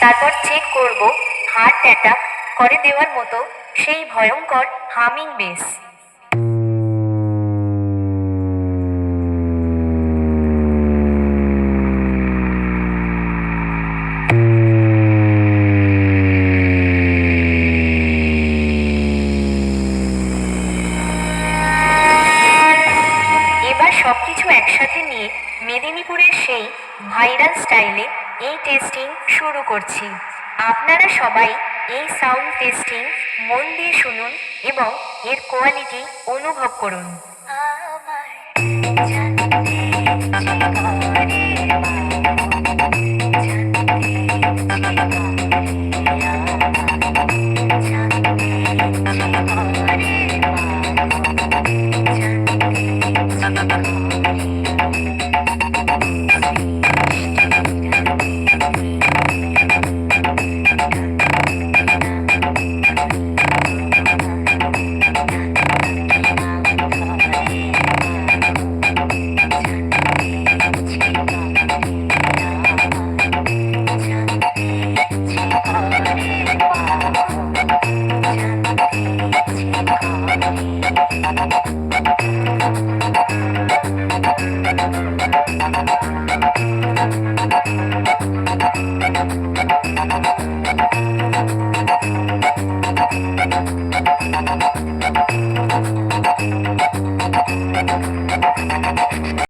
তারপর চেক করব heart attack করে দেওয়ার মতো সেই ভয়ঙ্কর হামিং বেস। এবার সবকিছু একসাথে নিয়ে মেদিনীপুরের সেই ভাইরাল স্টাইলে এই টেস্টিং শুরু করছি। আপনারা সবাই এই সাউন্ড টেস্টিং মন দিয়ে শুনুন এবং এর কোয়ালিটি অনুভব করুন।